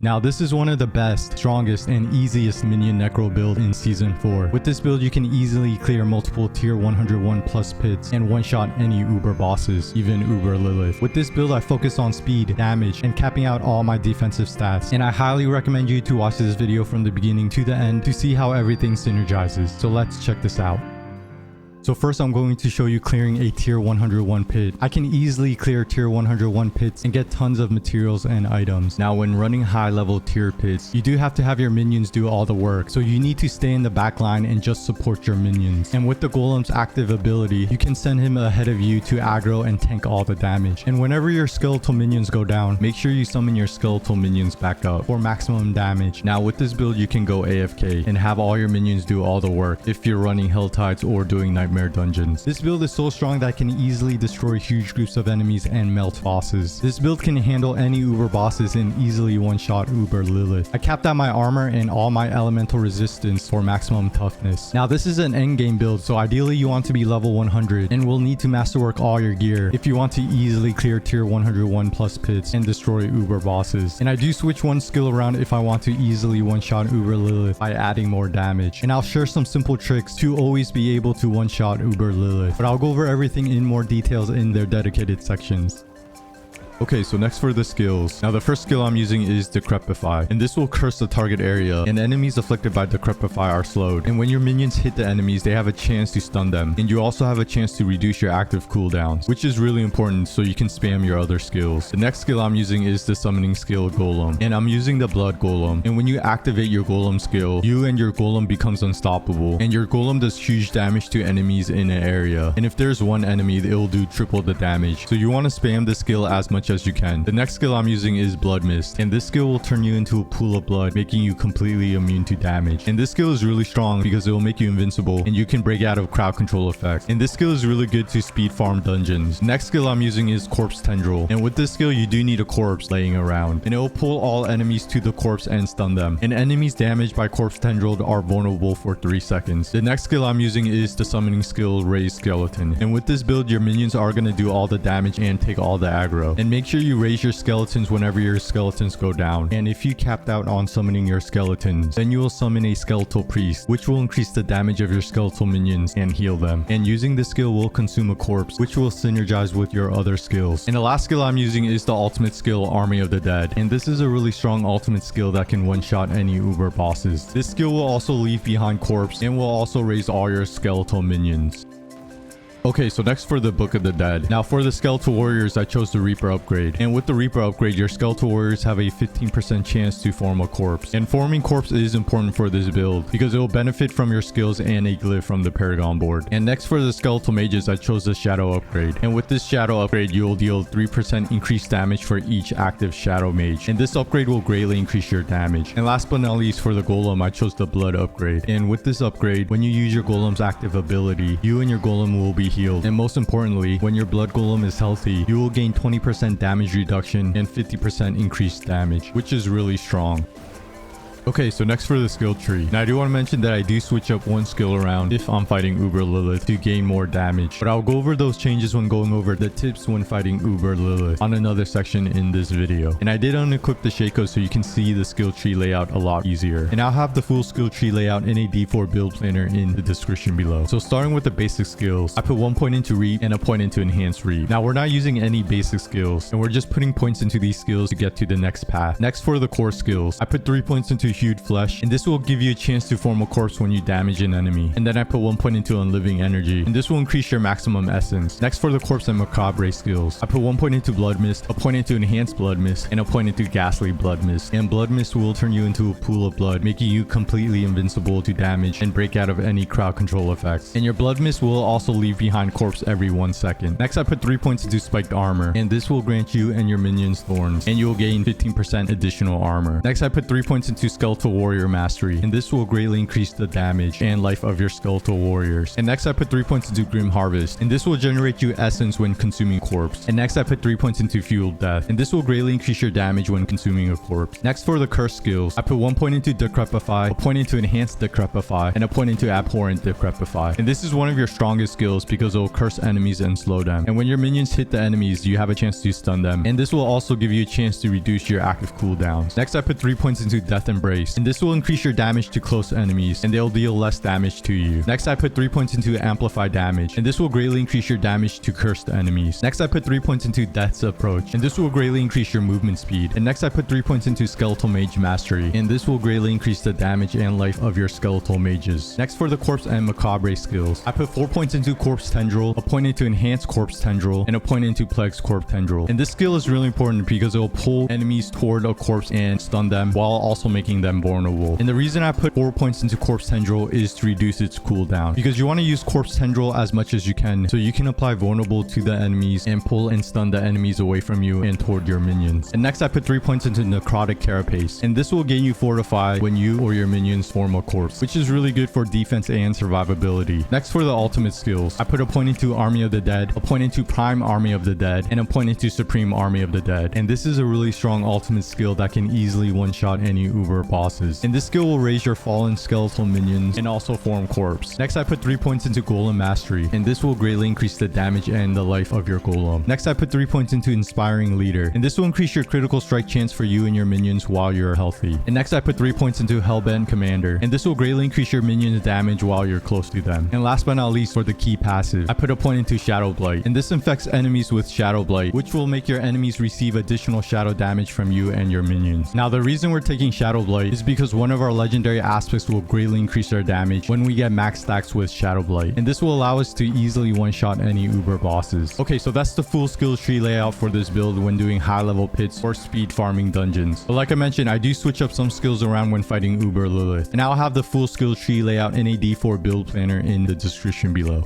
Now this is one of the best, strongest, and easiest Minion Necro build in Season 4. With this build you can easily clear multiple tier 101 plus pits and one-shot any Uber bosses, even Uber Lilith. With this build I focus on speed, damage, and capping out all my defensive stats. And I highly recommend you to watch this video from the beginning to the end to see how everything synergizes. So let's check this out. So first I'm going to show you clearing a tier 101 pit. I can easily clear tier 101 pits and get tons of materials and items. Now when running high level tier pits, you do have to have your minions do all the work. So you need to stay in the back line and just support your minions. And with the golem's active ability, you can send him ahead of you to aggro and tank all the damage. And whenever your skeletal minions go down, make sure you summon your skeletal minions back up for maximum damage. Now with this build you can go AFK and have all your minions do all the work if you're running Hell Tides or doing Nightmare dungeons. This build is so strong that it can easily destroy huge groups of enemies and melt bosses. This build can handle any Uber bosses and easily one-shot Uber Lilith. I capped out my armor and all my elemental resistance for maximum toughness. Now this is an endgame build, so ideally you want to be level 100 and will need to masterwork all your gear if you want to easily clear tier 101 plus pits and destroy Uber bosses. And I do switch one skill around if I want to easily one-shot Uber Lilith by adding more damage. And I'll share some simple tricks to always be able to one-shot Uber Lilith, but I'll go over everything in more details in their dedicated sections. Okay, so next for the skills. Now the first skill I'm using is Decrepify, and this will curse the target area, and enemies afflicted by Decrepify are slowed. And when your minions hit the enemies, they have a chance to stun them, and you also have a chance to reduce your active cooldowns, which is really important so you can spam your other skills. The next skill I'm using is the summoning skill Golem, and I'm using the Blood Golem. And when you activate your Golem skill, you and your Golem becomes unstoppable, and your Golem does huge damage to enemies in an area. And if there's one enemy, it will do triple the damage. So you want to spam this skill as much as you can. The next skill I'm using is Blood Mist, and this skill will turn you into a pool of blood, making you completely immune to damage. And this skill is really strong because it will make you invincible and you can break out of crowd control effects. And this skill is really good to speed farm dungeons. Next skill I'm using is Corpse Tendril, and with this skill you do need a corpse laying around, and it will pull all enemies to the corpse and stun them. And enemies damaged by Corpse Tendril are vulnerable for 3 seconds. The next skill I'm using is the summoning skill Raise Skeleton, and with this build your minions are going to do all the damage and take all the aggro. And make sure you raise your skeletons whenever your skeletons go down. And if you capped out on summoning your skeletons, then you will summon a skeletal priest, which will increase the damage of your skeletal minions and heal them. And using this skill will consume a corpse, which will synergize with your other skills. And the last skill I'm using is the ultimate skill Army of the Dead, and this is a really strong ultimate skill that can one-shot any Uber bosses. This skill will also leave behind corpse and will also raise all your skeletal minions. Okay, so next for the Book of the Dead. Now for the Skeletal Warriors, I chose the Reaper upgrade. And with the Reaper upgrade, your Skeletal Warriors have a 15% chance to form a corpse. And forming corpse is important for this build because it will benefit from your skills and a glyph from the Paragon Board. And next for the Skeletal Mages, I chose the Shadow upgrade. And with this Shadow upgrade, you will deal 3% increased damage for each active Shadow Mage. And this upgrade will greatly increase your damage. And last but not least, for the Golem, I chose the Blood upgrade. And with this upgrade, when you use your Golem's active ability, you and your Golem will be healed. And most importantly, when your Blood Golem is healthy, you will gain 20% damage reduction and 50% increased damage, which is really strong. Okay, so next for the skill tree. Now I do want to mention that I do switch up one skill around if I'm fighting Uber Lilith to gain more damage, but I'll go over those changes when going over the tips when fighting Uber Lilith on another section in this video. And I did unequip the Shaco so you can see the skill tree layout a lot easier. And I'll have the full skill tree layout in a D4 build planner in the description below. So starting with the basic skills, I put 1 point into Reap and a point into Enhanced Reap. Now we're not using any basic skills, and we're just putting points into these skills to get to the next path. Next for the core skills, I put 3 points into Hued Flesh, and this will give you a chance to form a corpse when you damage an enemy. And then I put 1 point into Unliving Energy, and this will increase your maximum essence. Next for the Corpse and Macabre skills, I put 1 point into Blood Mist, a point into Enhanced Blood Mist, and a point into Ghastly Blood Mist. And Blood Mist will turn you into a pool of blood, making you completely invincible to damage and break out of any crowd control effects. And your Blood Mist will also leave behind corpse every 1 second. Next I put 3 points into Spiked Armor, and this will grant you and your minions thorns, and you will gain 15% additional armor. Next I put 3 points into skeletal warrior mastery, and this will greatly increase the damage and life of your skeletal warriors. And next I put 3 points into Grim Harvest, and this will generate you essence when consuming corpse. And next I put 3 points into Fueled Death, and this will greatly increase your damage when consuming a corpse. Next for the curse skills, I put 1 point into Decrepify, a point into Enhanced Decrepify, and a point into Abhorrent Decrepify. And this is one of your strongest skills because it will curse enemies and slow them. And when your minions hit the enemies, you have a chance to stun them, and this will also give you a chance to reduce your active cooldowns. Next I put 3 points into Death Embrace, and this will increase your damage to close enemies, and they'll deal less damage to you. Next I put 3 points into Amplify Damage, and this will greatly increase your damage to cursed enemies. Next I put 3 points into Death's Approach, and this will greatly increase your movement speed. And next I put 3 points into Skeletal Mage Mastery, and this will greatly increase the damage and life of your skeletal mages. Next for the Corpse and Macabre skills, I put 4 points into Corpse Tendril, a point into Enhanced Corpse Tendril, and a point into Plague's Corpse Tendril. And this skill is really important because it will pull enemies toward a corpse and stun them while also making them vulnerable. And the reason I put 4 points into Corpse Tendril is to reduce its cooldown, because you want to use Corpse Tendril as much as you can so you can apply vulnerable to the enemies and pull and stun the enemies away from you and toward your minions. And next I put 3 points into Necrotic Carapace, and this will gain you Fortify when you or your minions form a corpse, which is really good for defense and survivability. Next for the ultimate skills, I put a point into Army of the Dead, a point into Prime Army of the Dead, and a point into Supreme Army of the Dead. And this is a really strong ultimate skill that can easily one-shot any Uber bosses. And this skill will raise your fallen skeletal minions and also form corpse. Next I put 3 points into Golem Mastery, and this will greatly increase the damage and the life of your golem. Next I put 3 points into Inspiring Leader, and this will increase your critical strike chance for you and your minions while you're healthy. And next I put 3 points into Hellbent Commander, and this will greatly increase your minions damage while you're close to them. And last but not least, for the key passive, I put a point into Shadow Blight, and this infects enemies with Shadow Blight, which will make your enemies receive additional shadow damage from you and your minions. Now the reason we're taking Shadow Blight is because one of our legendary aspects will greatly increase our damage when we get max stacks with Shadow Blight, and this will allow us to easily one-shot any Uber bosses. Okay, so that's the full skills tree layout for this build when doing high level pits or speed farming dungeons. But like I mentioned, I do switch up some skills around when fighting Uber Lilith, and I'll have the full skills tree layout in a D4 build planner in the description below.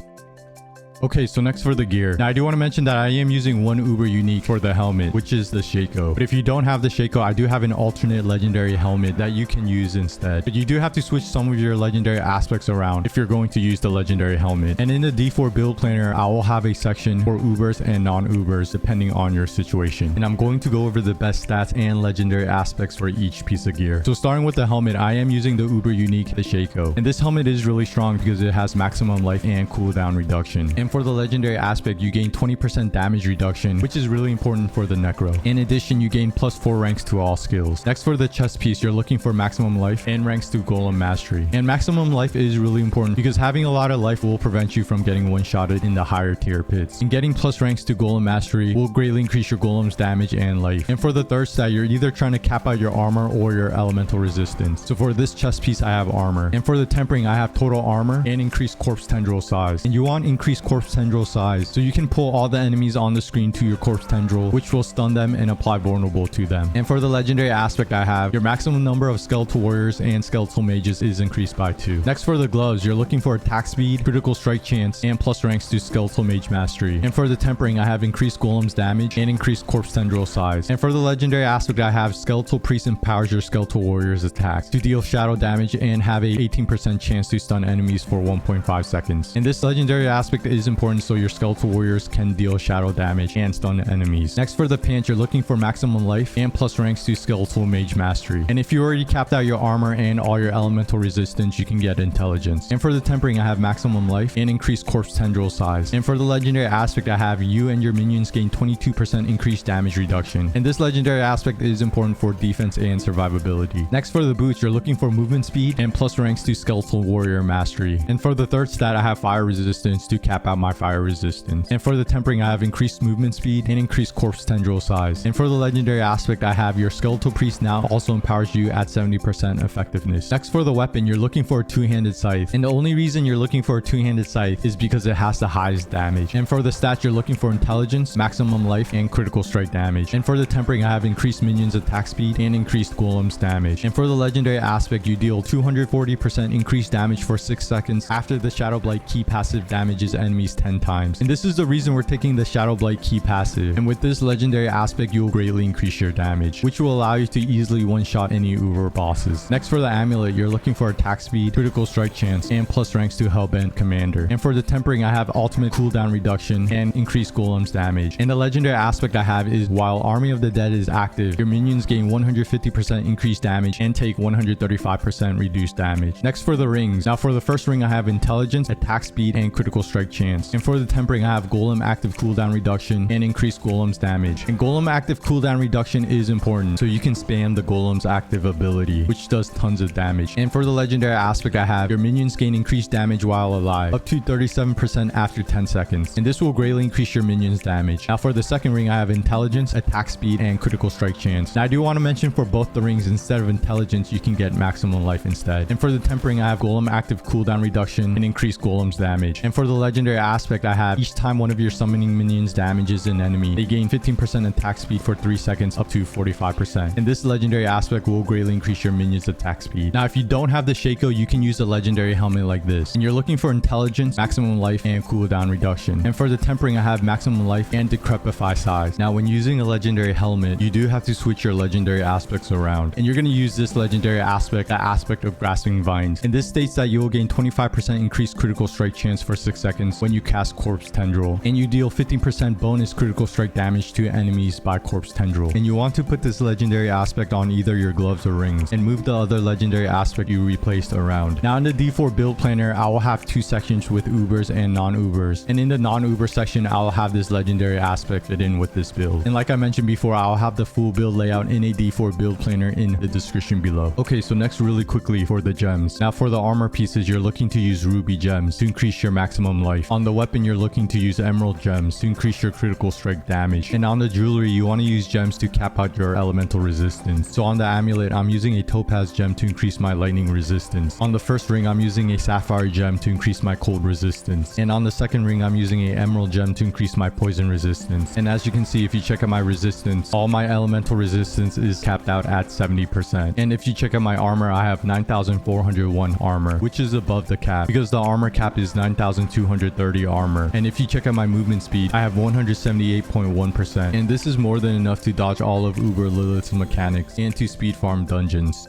Okay, so next for the gear. Now I do want to mention that I am using one Uber unique for the helmet, which is the Shaco. But if you don't have the Shaco, I do have an alternate legendary helmet that you can use instead. But you do have to switch some of your legendary aspects around if you're going to use the legendary helmet. And in the D4 build planner, I will have a section for Ubers and non-Ubers depending on your situation. And I'm going to go over the best stats and legendary aspects for each piece of gear. So starting with the helmet, I am using the Uber unique, the Shaco. And this helmet is really strong because it has maximum life and cooldown reduction. And for the legendary aspect, you gain 20% damage reduction, which is really important for the Necro. In addition, you gain +4 ranks to all skills. Next for the chest piece, you're looking for maximum life and ranks to Golem Mastery. And maximum life is really important because having a lot of life will prevent you from getting one-shotted in the higher tier pits. And getting plus ranks to Golem Mastery will greatly increase your Golem's damage and life. And for the third stat, you're either trying to cap out your armor or your elemental resistance. So for this chest piece, I have armor. And for the tempering, I have total armor and increased corpse tendril size. And you want increased corpse tendril size so you can pull all the enemies on the screen to your corpse tendril, which will stun them and apply vulnerable to them. And for the legendary aspect, I have your maximum number of skeletal warriors and skeletal mages is increased by 2. Next for the gloves, you're looking for attack speed, critical strike chance, and plus ranks to skeletal mage mastery. And for the tempering, I have increased golem's damage and increased corpse tendril size. And for the legendary aspect, I have skeletal priest empowers your skeletal warriors attacks to deal shadow damage and have a 18% chance to stun enemies for 1.5 seconds. And this legendary aspect is important so your skeletal warriors can deal shadow damage and stun enemies. Next for the pants, you're looking for maximum life and plus ranks to skeletal mage mastery. And if you already capped out your armor and all your elemental resistance, you can get intelligence. And for the tempering, I have maximum life and increased corpse tendril size. And for the legendary aspect, I have you and your minions gain 22% increased damage reduction. And this legendary aspect is important for defense and survivability. Next for the boots, you're looking for movement speed and plus ranks to skeletal warrior mastery. And for the third stat, I have fire resistance to cap out my fire resistance. And for the tempering, I have increased movement speed and increased corpse tendril size. And for the legendary aspect, I have your skeletal priest now also empowers you at 70% effectiveness. Next for the weapon, you're looking for a two-handed scythe. And the only reason you're looking for a two-handed scythe is because it has the highest damage. And for the stats, you're looking for intelligence, maximum life, and critical strike damage. And for the tempering, I have increased minions attack speed and increased golem's damage. And for the legendary aspect, you deal 240% increased damage for 6 seconds after the Shadow Blight key passive damages enemies enemies 10 times. And this is the reason we're taking the Shadow Blight key passive. And with this legendary aspect, you'll greatly increase your damage, which will allow you to easily one-shot any Uber bosses. Next, for the amulet, you're looking for attack speed, critical strike chance, and plus ranks to Hellbent Commander. And for the tempering, I have ultimate cooldown reduction and increased golems damage. And the legendary aspect I have is while Army of the Dead is active, your minions gain 150% increased damage and take 135% reduced damage. Next, for the rings. Now for the first ring, I have intelligence, attack speed, and critical strike chance. And for the tempering, I have golem active cooldown reduction and increased golems damage. And golem active cooldown reduction is important, so you can spam the golem's active ability, which does tons of damage. And for the legendary aspect I have, your minions gain increased damage while alive, up to 37% after 10 seconds. And this will greatly increase your minions damage. Now for the second ring, I have intelligence, attack speed, and critical strike chance. Now I do want to mention for both the rings, instead of intelligence, you can get maximum life instead. And for the tempering, I have golem active cooldown reduction and increased golems damage. And for the legendary aspect I have, each time one of your summoning minions damages an enemy, they gain 15% attack speed for 3 seconds up to 45%. And this legendary aspect will greatly increase your minions attack speed. Now if you don't have the Shaco, you can use a legendary helmet like this. And you're looking for intelligence, maximum life, and cooldown reduction. And for the tempering, I have maximum life and decrepify size. Now when using a legendary helmet, you do have to switch your legendary aspects around. And you're going to use this legendary aspect, the aspect of grasping vines. And this states that you will gain 25% increased critical strike chance for 6 seconds when you cast Corpse Tendril. And you deal 15% bonus critical strike damage to enemies by Corpse Tendril. And you want to put this legendary aspect on either your gloves or rings and move the other legendary aspect you replaced around. Now in the D4 build planner, I will have 2 sections with Ubers and non-Ubers. And in the non-Uber section, I'll have this legendary aspect fit in with this build. And like I mentioned before, I'll have the full build layout in a D4 build planner in the description below. Okay, so next really quickly for the gems. Now for the armor pieces, you're looking to use ruby gems to increase your maximum life. On the weapon, you're looking to use emerald gems to increase your critical strike damage. And on the jewelry, you want to use gems to cap out your elemental resistance. So on the amulet, I'm using a topaz gem to increase my lightning resistance. On the first ring, I'm using a sapphire gem to increase my cold resistance. And on the second ring, I'm using a emerald gem to increase my poison resistance. And as you can see, if you check out my resistance, all my elemental resistance is capped out at 70%. And if you check out my armor, I have 9,401 armor, which is above the cap because the armor cap is 9,230 armor. And if you check out my movement speed, I have 178.1%. And this is more than enough to dodge all of Uber Lilith's mechanics and to speed farm dungeons.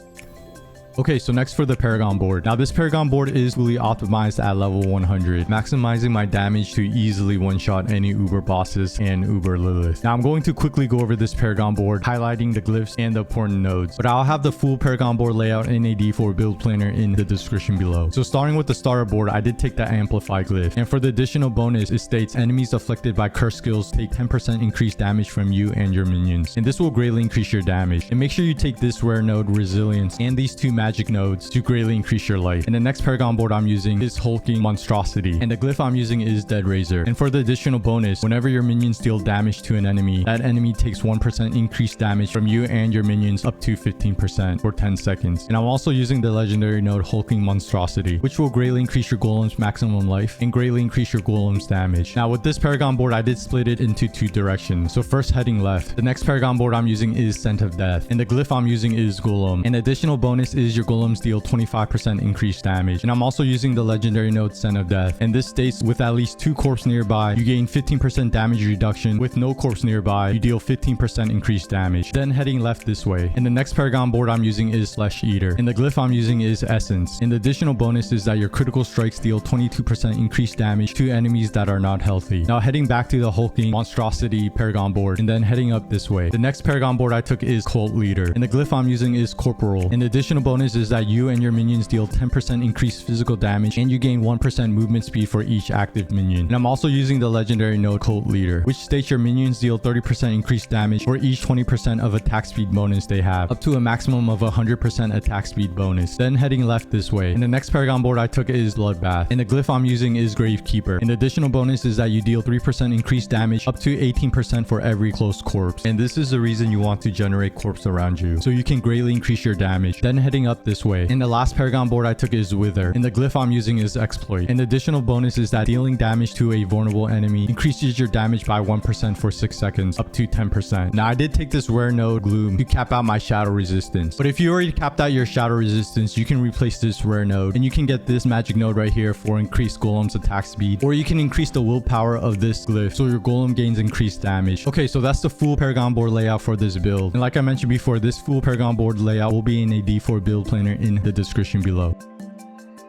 Okay, so next for the Paragon Board. Now this Paragon Board is fully optimized at level 100, maximizing my damage to easily one-shot any Uber bosses and Uber Lilith. Now I'm going to quickly go over this Paragon Board, highlighting the glyphs and the important nodes. But I'll have the full Paragon Board layout in a D4 build planner in the description below. So starting with the starter board, I did take the Amplify glyph. And for the additional bonus, it states enemies afflicted by curse skills take 10% increased damage from you and your minions. And this will greatly increase your damage. And make sure you take this rare node, Resilience, and these 2 magic nodes to greatly increase your life. And the next Paragon Board I'm using is Hulking Monstrosity. And the glyph I'm using is Dead Razor. And for the additional bonus, whenever your minions deal damage to an enemy, that enemy takes 1% increased damage from you and your minions up to 15% for 10 seconds. And I'm also using the legendary node Hulking Monstrosity, which will greatly increase your golem's maximum life and greatly increase your golem's damage. Now with this Paragon Board, I did split it into 2 directions. So first heading left, the next Paragon Board I'm using is Scent of Death. And the glyph I'm using is Golem. An additional bonus is your golems deal 25% increased damage. And I'm also using the legendary node Scent of Death. And this states with at least 2 corpse nearby, you gain 15% damage reduction. With no corpse nearby, you deal 15% increased damage. Then heading left this way. And the next Paragon Board I'm using is Flesh Eater. And the glyph I'm using is Essence. And the additional bonus is that your critical strikes deal 22% increased damage to enemies that are not healthy. Now heading back to the Hulking Monstrosity Paragon Board and then heading up this way. The next Paragon Board I took is Cult Leader. And the glyph I'm using is Corporal. And the additional bonus is that you and your minions deal 10% increased physical damage and you gain 1% movement speed for each active minion. And I'm also using the legendary node Cult Leader, which states your minions deal 30% increased damage for each 20% of attack speed bonus they have, up to a maximum of 100% attack speed bonus. Then heading left this way. And the next Paragon Board I took is Bloodbath. And the glyph I'm using is Gravekeeper. And the additional bonus is that you deal 3% increased damage up to 18% for every close corpse. And this is the reason you want to generate corpse around you, so you can greatly increase your damage. Then heading up cut this way. And the last Paragon board I took is Wither, and the glyph I'm using is Exploit. An additional bonus is that dealing damage to a vulnerable enemy increases your damage by 1% for 6 seconds, up to 10%. Now I did take this rare node Gloom to cap out my shadow resistance, but if you already capped out your shadow resistance, you can replace this rare node, and you can get this magic node right here for increased golem's attack speed, or you can increase the willpower of this glyph so your golem gains increased damage. Okay, so that's the full Paragon board layout for this build, and like I mentioned before, this full Paragon board layout will be in a D4 build planner in the description below.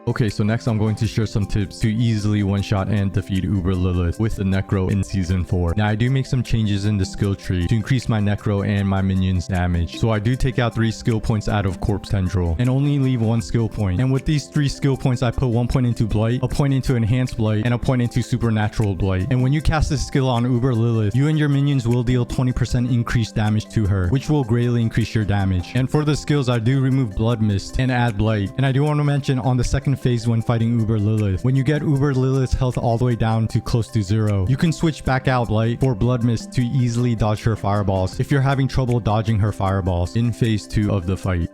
Okay, so next I'm going to share some tips to easily one-shot and defeat Uber Lilith with the Necro in Season 4. Now I do make some changes in the skill tree to increase my Necro and my minions damage. So I do take out 3 skill points out of Corpse Tendril and only leave 1 skill point. And with these 3 skill points, I put 1 point into Blight, a point into Enhanced Blight, and a point into Supernatural Blight. And when you cast this skill on Uber Lilith, you and your minions will deal 20% increased damage to her, which will greatly increase your damage. And for the skills, I do remove Blood Mist and add Blight. And I do want to mention on the second phase when fighting Uber Lilith, when you get Uber Lilith's health all the way down to close to 0, you can switch back out Blight for Blood Mist to easily dodge her fireballs if you're having trouble dodging her fireballs in phase 2 of the fight.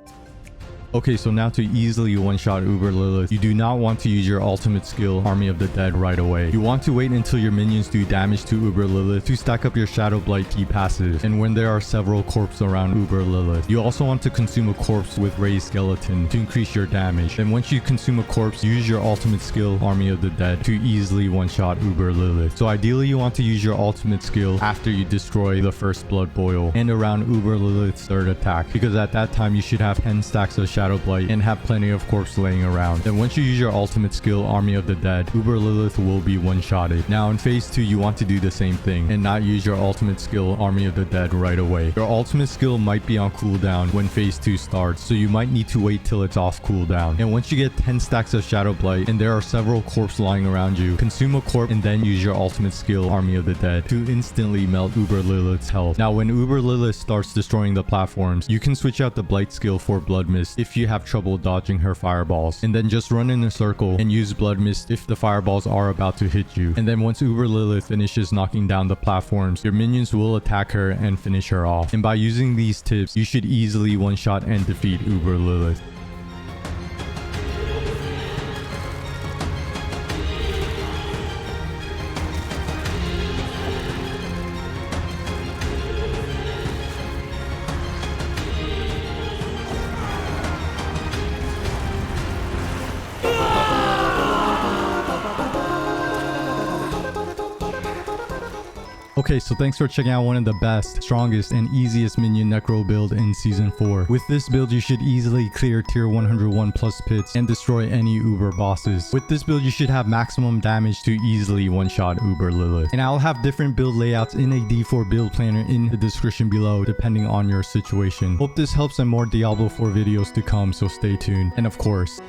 Okay, so now to easily one-shot Uber Lilith, you do not want to use your ultimate skill, Army of the Dead, right away. You want to wait until your minions do damage to Uber Lilith to stack up your Shadow Blight key passive, and when there are several corpses around Uber Lilith. You also want to consume a corpse with Raised Skeleton to increase your damage. And once you consume a corpse, use your ultimate skill, Army of the Dead, to easily one-shot Uber Lilith. So ideally, you want to use your ultimate skill after you destroy the first Blood Boil and around Uber Lilith's third attack, because at that time you should have 10 stacks of Shadow Blight and have plenty of corpse laying around. Then once you use your ultimate skill, Army of the Dead, Uber Lilith will be one-shotted. Now in phase 2, you want to do the same thing and not use your ultimate skill, Army of the Dead, right away. Your ultimate skill might be on cooldown when phase 2 starts, so you might need to wait till it's off cooldown. And once you get 10 stacks of Shadow Blight and there are several corpses lying around you, consume a corpse and then use your ultimate skill, Army of the Dead, to instantly melt Uber Lilith's health. Now when Uber Lilith starts destroying the platforms, you can switch out the Blight skill for Blood Mist if you have trouble dodging her fireballs, and then just run in a circle and use Blood Mist if the fireballs are about to hit you. And then once Uber Lilith finishes knocking down the platforms, your minions will attack her and finish her off. And by using these tips, you should easily one-shot and defeat Uber Lilith. Okay, so thanks for checking out one of the best, strongest, and easiest Minion Necro build in Season 4. With this build, you should easily clear tier 101 plus pits and destroy any Uber bosses. With this build, you should have maximum damage to easily one-shot Uber Lilith. And I'll have different build layouts in a D4 build planner in the description below, depending on your situation. Hope this helps, and more Diablo 4 videos to come, so stay tuned. And of course...